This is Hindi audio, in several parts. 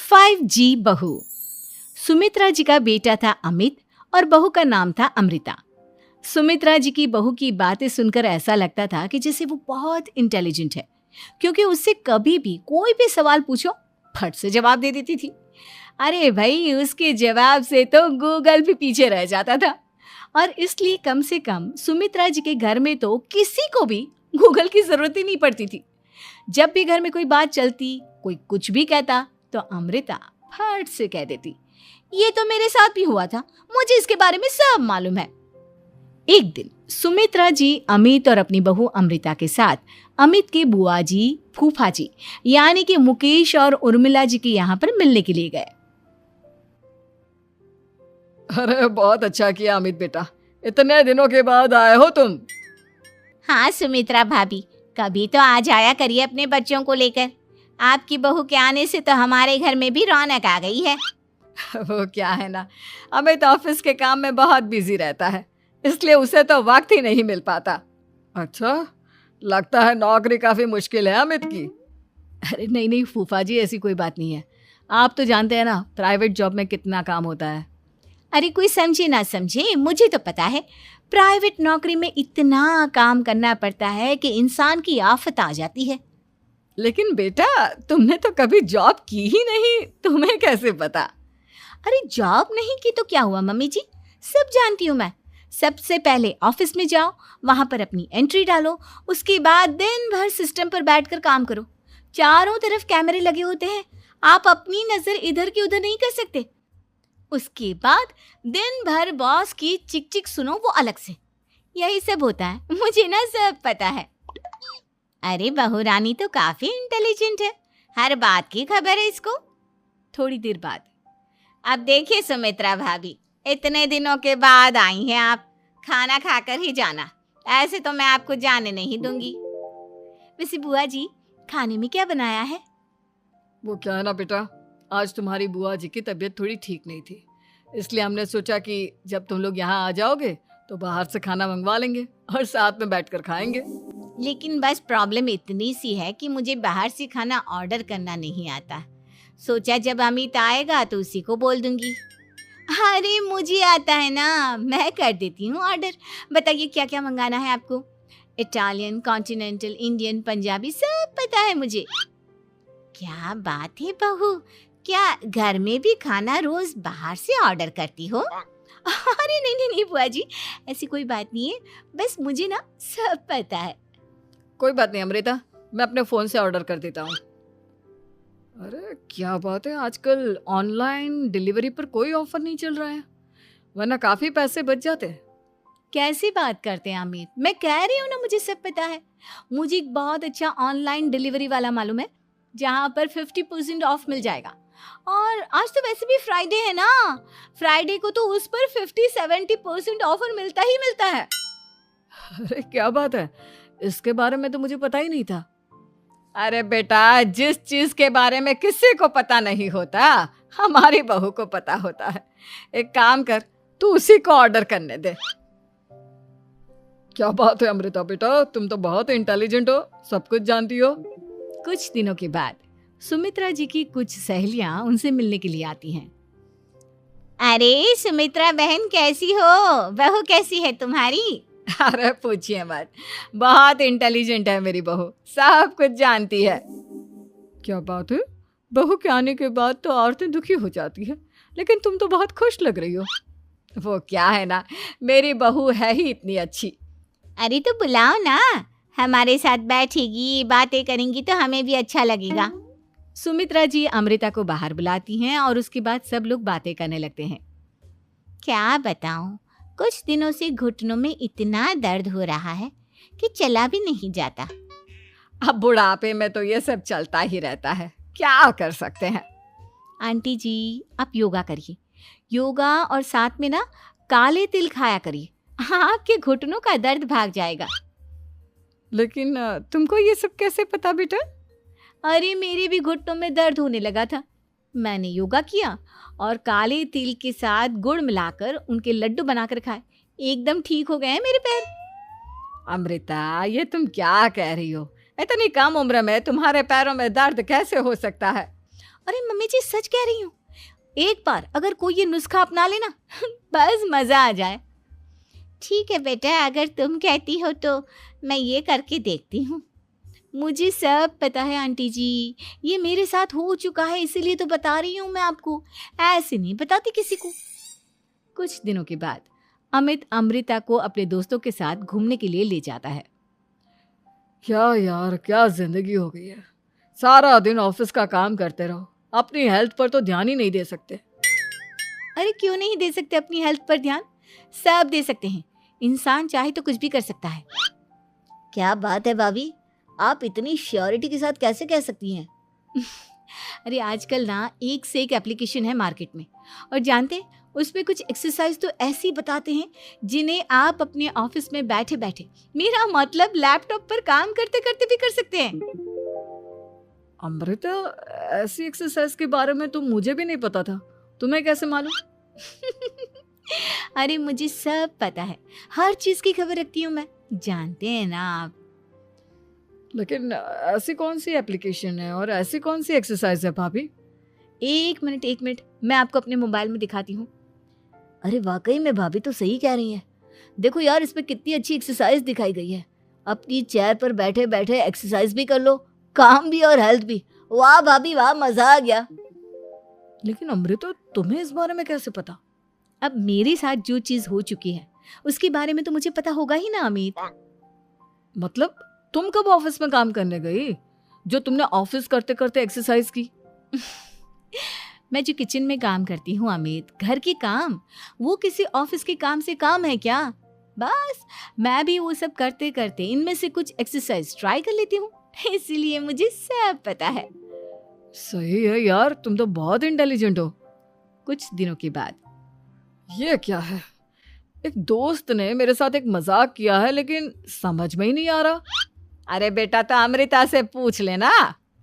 5G बहू। सुमित्रा जी का बेटा था अमित और बहू का नाम था अमृता। सुमित्रा जी की बहू की बातें सुनकर ऐसा लगता था कि जैसे वो बहुत इंटेलिजेंट है, क्योंकि उससे कभी भी कोई भी सवाल पूछो फट से जवाब दे देती थी। अरे भाई, उसके जवाब से तो गूगल भी पीछे रह जाता था। और इसलिए कम से कम सुमित्रा जी के घर में तो किसी को भी गूगल की जरूरत ही नहीं पड़ती थी। जब भी घर में कोई बात चलती, कोई कुछ भी कहता, तो अमृता फट से कह देती, ये तो मेरे साथ भी हुआ था, मुझे इसके बारे में सब मालूम है। एक दिन सुमित्रा जी अमित और अपनी बहू अमृता के साथ अमित के बुआ जी, फूफा जी यानी कि मुकेश और उर्मिला जी के यहाँ पर मिलने के लिए गए। अरे बहुत अच्छा किया अमित बेटा, इतने दिनों के बाद आए हो तुम। हाँ सुमित्रा भाभी, कभी तो आ जाया करिए अपने बच्चों को लेकर। आपकी बहू के आने से तो हमारे घर में भी रौनक आ गई है। वो क्या है ना, अमित ऑफिस के काम में बहुत बिजी रहता है, इसलिए उसे तो वक्त ही नहीं मिल पाता। अच्छा, लगता है नौकरी काफी मुश्किल है अमित की। अरे नहीं फूफा जी, ऐसी कोई बात नहीं है। आप तो जानते हैं ना प्राइवेट जॉब में कितना काम होता है। अरे कोई समझे ना समझे, मुझे तो पता है प्राइवेट नौकरी में इतना काम करना पड़ता है कि इंसान की आफत आ जाती है। लेकिन बेटा, तुमने तो कभी जॉब की ही नहीं, तुम्हें कैसे पता? अरे जॉब नहीं की तो क्या हुआ मम्मी जी, सब जानती हूँ मैं। सबसे पहले ऑफिस में जाओ, वहां पर अपनी एंट्री डालो, उसके बाद दिन भर सिस्टम पर बैठकर काम करो। चारों तरफ कैमरे लगे होते हैं, आप अपनी नजर इधर की उधर नहीं कर सकते। उसके बाद दिन भर बॉस की चिक चिक सुनो, वो अलग से। यही सब होता है, मुझे ना सब पता है। अरे बहू रानी तो काफी इंटेलिजेंट है, हर बात की खबर है इसको। थोड़ी देर बाद, अब देखिए सुमित्रा भाभी, इतने दिनों के बाद आई हैं आप, खाना खाकर ही जाना, ऐसे तो मैं आपको जाने नहीं दूंगी। वैसे बुआ जी, खाने में क्या बनाया है? वो क्या है ना बेटा, आज तुम्हारी बुआ जी की तबीयत थोड़ी ठीक नहीं थी, इसलिए हमने सोचा कि जब तुम लोग यहाँ आ जाओगे तो बाहर से खाना मंगवा लेंगे और साथ में बैठकर खाएंगे। लेकिन बस प्रॉब्लम इतनी सी है कि मुझे बाहर से खाना ऑर्डर करना नहीं आता। सोचा जब अमित आएगा तो उसी को बोल दूंगी। अरे मुझे आता है ना, मैं कर देती हूँ ऑर्डर। बताइए क्या क्या मंगाना है आपको? इटालियन, कॉन्टिनेंटल, इंडियन, पंजाबी, सब पता है मुझे। क्या बात है बहू, क्या घर में भी खाना रोज बाहर से ऑर्डर करती हो? अरे नहीं बुआ जी, ऐसी कोई बात नहीं है, बस मुझे ना सब पता है। कोई बात नहीं अमृता, मैं अपने फोन से ऑर्डर कर देता हूँ। अरे क्या बात है, आजकल ऑनलाइन डिलीवरी पर कोई ऑफर नहीं चल रहा है, वरना काफी पैसे बच जाते हैं। कैसी बात करते हैं अमित, मैं कह रही हूँ ना मुझे सब पता है। मुझे एक बहुत अच्छा ऑनलाइन डिलीवरी वाला मालूम है, जहाँ पर 50% ऑफ मिल जाएगा। और आज तो वैसे भी फ्राइडे है ना, फ्राइडे को तो उस पर 50-70% ऑफर मिलता ही मिलता है। अरे क्या बात है, इसके बारे में तो मुझे पता ही नहीं था। अरे बेटा, जिस चीज के बारे में किसी को पता नहीं होता, हमारी बहू को पता होता है। एक काम कर, तू उसी को ऑर्डर करने दे। क्या बात है अमृता बेटा, तुम तो बहुत इंटेलिजेंट हो, सब कुछ जानती हो। कुछ दिनों के बाद सुमित्रा जी की कुछ सहेलियां उनसे मिलने के लिए आती हैं। अरे सुमित्रा बहन कैसी हो, बहू कैसी है तुम्हारी? अरे पूछिए मत, बहुत इंटेलिजेंट है मेरी बहू, सब कुछ जानती है। क्या बात है, बहू के आने के बाद तो औरतें दुखी हो जाती है, लेकिन तुम तो बहुत खुश लग रही हो। वो क्या है ना, मेरी बहू है ही इतनी अच्छी। अरे तो बुलाओ ना, हमारे साथ बैठेगी, बातें करेंगी तो हमें भी अच्छा लगेगा। सुमित्रा जी अमृता को बाहर बुलाती हैं और उसके बाद सब लोग बातें करने लगते हैं। क्या बताऊं, कुछ दिनों से घुटनों में इतना दर्द हो रहा है कि चला भी नहीं जाता। अब बुढ़ापे में तो ये सब चलता ही रहता है, क्या कर सकते हैं। आंटी जी, आप योगा करिए, योगा और साथ में ना काले तिल खाया करिए, आपके घुटनों का दर्द भाग जाएगा। लेकिन तुमको ये सब कैसे पता बेटा? अरे मेरे भी घुटनों में दर्द होने लगा था, मैंने योगा किया और काले तिल के साथ गुड़ मिलाकर उनके लड्डू बनाकर खाए, एकदम ठीक हो गए हैं मेरे पैर। अमृता, ये तुम क्या कह रही हो? इतनी कम उम्र में तुम्हारे पैरों में दर्द कैसे हो सकता है? अरे मम्मी जी सच कह रही हूँ, एक बार अगर कोई ये नुस्खा अपना लेना बस मज़ा आ जाए। ठीक है बेटा, अगर तुम कहती हो तो मैं ये करके देखती हूँ। मुझे सब पता है आंटी जी, ये मेरे साथ हो चुका है, इसीलिए तो बता रही हूँ मैं आपको, ऐसे नहीं बताती किसी को। कुछ दिनों के बाद अमित अमृता को अपने दोस्तों के साथ घूमने के लिए ले जाता है। क्या यार, क्या जिंदगी हो गई है। सारा दिन ऑफिस का काम करते रहो, अपनी हेल्थ पर तो ध्यान ही नहीं दे सकते। अरे क्यों नहीं दे सकते अपनी हेल्थ पर ध्यान? सब दे सकते हैं, इंसान चाहे तो कुछ भी कर सकता है। क्या बात है भाभी, आप इतनी श्योरिटी के साथ कैसे कह सकती हैं? अरे आजकल ना एक से एक एप्लीकेशन है मार्केट में, और जानते हैं उसमें कुछ एक्सरसाइज तो ऐसी बताते हैं जिन्हें आप अपने ऑफिस में बैठे बैठे, मेरा मतलब लैपटॉप पर काम करते करते भी कर सकते हैं। अमृता, ऐसी एक्सरसाइज के बारे में तो मुझे भी नहीं पता था, तुम्हें कैसे मालूम? अरे मुझे सब पता है, हर चीज की खबर रखती हूँ मैं, जानते हैं ना आप। लेकिन ऐसी कौन सी एप्लीकेशन है और ऐसी कौन सी एक्सरसाइज है भाभी? एक मिनट, मैं आपको अपने मोबाइल में दिखाती हूँ। अरे वाकई में भाभी तो सही कह रही हैं। देखो यार, इसमें कितनी अच्छी एक्सरसाइज दिखाई गई है। अपनी चेयर पर बैठे बैठे एक्सरसाइज भी कर लो, काम भी और हेल्थ भी। वाह भाभी वाह, मजा आ गया। लेकिन अमृता, तुम्हें इस बारे में कैसे पता? अब मेरे साथ जो चीज हो चुकी है उसके बारे में तो मुझे पता होगा ही ना अमित। मतलब तुम कब ऑफिस में काम करने गई जो तुमने ऑफिस करते करते एक्सरसाइज की? मैं जो किचन में काम करती हूँ अमित, घर के काम, वो किसी ऑफिस के काम से काम है क्या? बस मैं भी वो सब करते करते इनमें से कुछ एक्सरसाइज ट्राई कर लेती हूँ, इसीलिए मुझे सब पता है। सही है यार, तुम तो बहुत इंटेलिजेंट हो। कुछ दिनों के बाद ये क्या है? एक दोस्त ने मेरे साथ एक मजाक किया है, लेकिन समझ में ही नहीं आ रहा। अरे बेटा, तो अमृता से पूछ लेना,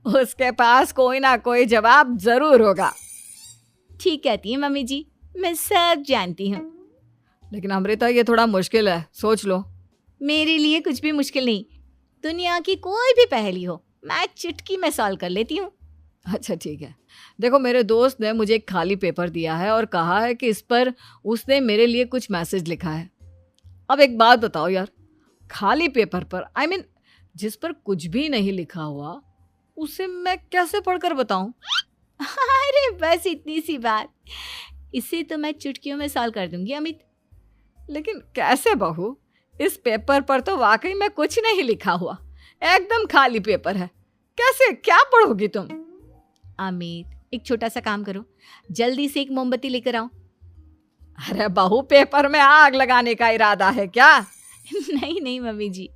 उसके पास कोई ना कोई जवाब जरूर होगा। ठीक कहती है मम्मी जी, मैं सब जानती हूँ। लेकिन अमृता, ये थोड़ा मुश्किल है, सोच लो। मेरे लिए कुछ भी मुश्किल नहीं, दुनिया की कोई भी पहेली हो मैं चुटकी में सॉल्व कर लेती हूँ। अच्छा ठीक है, देखो मेरे दोस्त ने मुझे एक खाली पेपर दिया है और कहा है कि इस पर उसने मेरे लिए कुछ मैसेज लिखा है। अब एक बात बताओ यार, खाली पेपर पर, आई मीन जिस पर कुछ भी नहीं लिखा हुआ, उसे मैं कैसे पढ़कर बताऊं? अरे बस इतनी सी बात, इसे तो मैं चुटकियों में सॉल्व कर दूंगी अमित। लेकिन कैसे बहू? इस पेपर पर तो वाकई में कुछ नहीं लिखा हुआ, एकदम खाली पेपर है, कैसे, क्या पढ़ोगी तुम? अमित, एक छोटा सा काम करो, जल्दी से एक मोमबत्ती लेकर आओ। अरे बहू, पेपर में आग लगाने का इरादा है क्या? नहीं मम्मी जी,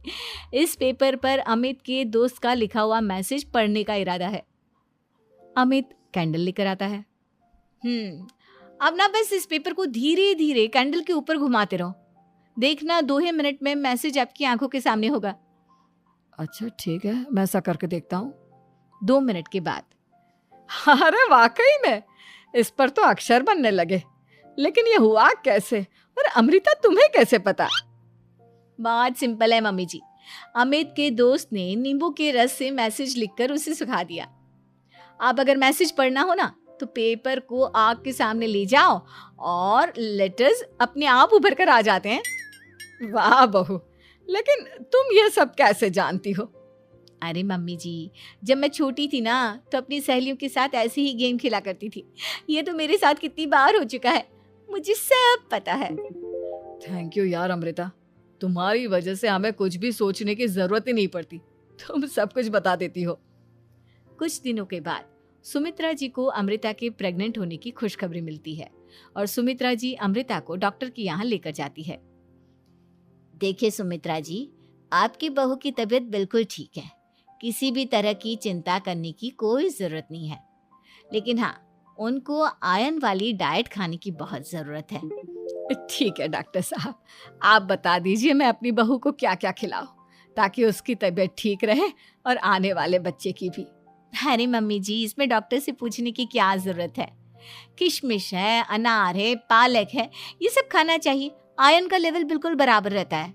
इस पेपर पर अमित के दोस्त का लिखा हुआ मैसेज पढ़ने का इरादा है। अमित कैंडल लेकर आता है। अब ना बस इस पेपर को धीरे धीरे कैंडल के ऊपर घुमाते रहो, देखना 2 ही मिनट में मैसेज आपकी आंखों के सामने होगा। अच्छा ठीक है, मैं ऐसा करके देखता हूँ। 2 मिनट के बाद, अरे वाकई में इस पर तो अक्षर बनने लगे, लेकिन ये हुआ कैसे? और अमृता, तुम्हें कैसे पता? बहुत सिंपल है मम्मी जी, अमित के दोस्त ने नींबू के रस से मैसेज लिखकर उसे सुखा दिया। अब अगर मैसेज पढ़ना हो ना तो पेपर को आग के सामने ले जाओ और लेटर्स अपने आप उभर कर आ जाते हैं। वाह बहू, लेकिन तुम ये सब कैसे जानती हो? अरे मम्मी जी, जब मैं छोटी थी ना तो अपनी सहेलियों के साथ ऐसे ही गेम खेला करती थी। ये तो मेरे साथ कितनी बार हो चुका है, मुझे सब पता है। थैंक यू यार अमृता, तुम्हारी वजह से हमें कुछ भी सोचने की जरूरत ही नहीं पड़ती, तुम सब कुछ बता देती हो। कुछ दिनों के बाद सुमित्रा जी को अमृता के प्रेग्नेंट होने की खुशखबरी मिलती है और सुमित्रा जी अमृता को डॉक्टर के यहाँ लेकर जाती है। देखिए सुमित्रा जी, आपकी बहू की तबीयत बिल्कुल ठीक है, किसी भी तरह की चिंता करने की कोई ज़रूरत नहीं है। लेकिन हाँ, उनको आयरन वाली डाइट खाने की बहुत ज़रूरत है। ठीक है डॉक्टर साहब, आप बता दीजिए मैं अपनी बहू को क्या क्या खिलाऊं ताकि उसकी तबीयत ठीक रहे और आने वाले बच्चे की भी। अरे मम्मी जी, इसमें डॉक्टर से पूछने की क्या ज़रूरत है? किशमिश है, अनार है, पालक है, ये सब खाना चाहिए, आयरन का लेवल बिल्कुल बराबर रहता है।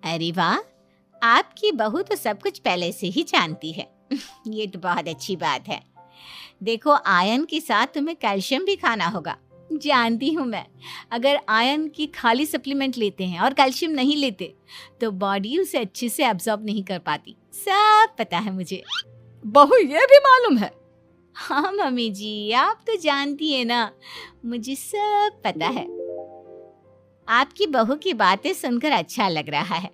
अरे वाह, आपकी बहू तो सब कुछ पहले से ही जानती है। ये तो बहुत अच्छी बात है। देखो, आयरन के साथ तुम्हें कैल्शियम भी खाना होगा। जानती हूँ मैं, अगर आयरन की खाली सप्लीमेंट लेते हैं और कैल्शियम नहीं लेते तो बॉडी उसे अच्छे से एब्जॉर्ब नहीं कर पाती। सब पता है मुझे। बहू ये भी मालूम है? हाँ मम्मी जी, आप तो जानती है ना, मुझे सब पता है। आपकी बहू की बातें सुनकर अच्छा लग रहा है।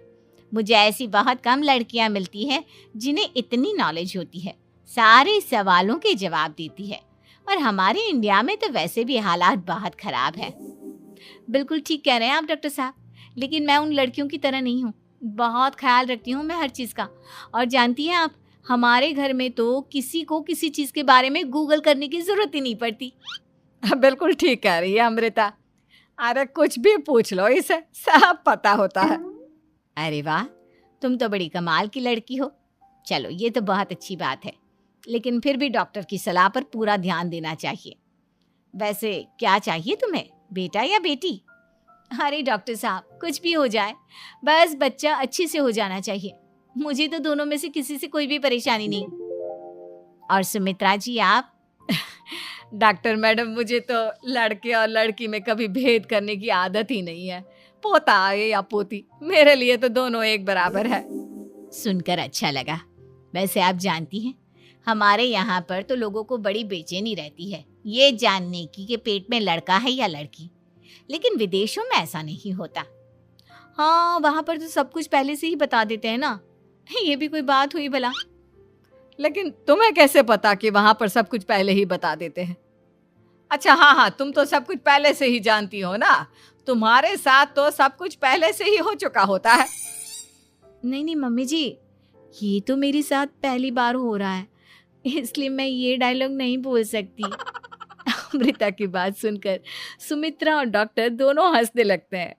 मुझे ऐसी बहुत कम लड़कियां मिलती हैं जिन्हें इतनी नॉलेज होती है, सारे सवालों के जवाब देती है। और हमारे इंडिया में तो वैसे भी हालात बहुत खराब है। बिल्कुल ठीक कह रहे हैं आप डॉक्टर साहब, लेकिन मैं उन लड़कियों की तरह नहीं हूँ। बहुत ख्याल रखती हूँ मैं हर चीज़ का। और जानती हैं आप, हमारे घर में तो किसी को किसी चीज़ के बारे में गूगल करने की ज़रूरत ही नहीं पड़ती। बिल्कुल ठीक कह रही है अमृता। अरे कुछ भी पूछ लो इसे, सब पता होता है। अरे वाह, तुम तो बड़ी कमाल की लड़की हो। चलो, ये तो बहुत अच्छी बात है, लेकिन फिर भी डॉक्टर की सलाह पर पूरा ध्यान देना चाहिए। वैसे क्या चाहिए तुम्हें, बेटा या बेटी? अरे डॉक्टर साहब, कुछ भी हो जाए, बस बच्चा अच्छे से हो जाना चाहिए। मुझे तो दोनों में से किसी से कोई भी परेशानी नहीं। और सुमित्रा जी, आप? डॉक्टर मैडम, मुझे तो लड़के और लड़की में कभी भेद करने की आदत ही नहीं है। पोता आए या पोती, मेरे लिए तो दोनों एक बराबर है। सुनकर अच्छा लगा। वैसे आप जानती हैं, हमारे यहाँ पर तो लोगों को बड़ी बेचैनी रहती है ये जानने की कि पेट में लड़का है या लड़की, लेकिन विदेशों में ऐसा नहीं होता। हाँ, वहाँ पर तो सब कुछ पहले से ही बता देते हैं ना। ये भी कोई बात हुई भला? लेकिन तुम्हें कैसे पता कि वहां पर सब कुछ पहले ही बता देते हैं? अच्छा हाँ, तुम तो सब कुछ पहले से ही जानती हो ना। तुम्हारे साथ तो सब कुछ पहले से ही हो चुका होता है। नहीं मम्मी जी, ये तो मेरे साथ पहली बार हो रहा है, इसलिए मैं ये डायलॉग नहीं बोल सकती। अमृता की बात सुनकर सुमित्रा और डॉक्टर दोनों हंसने लगते हैं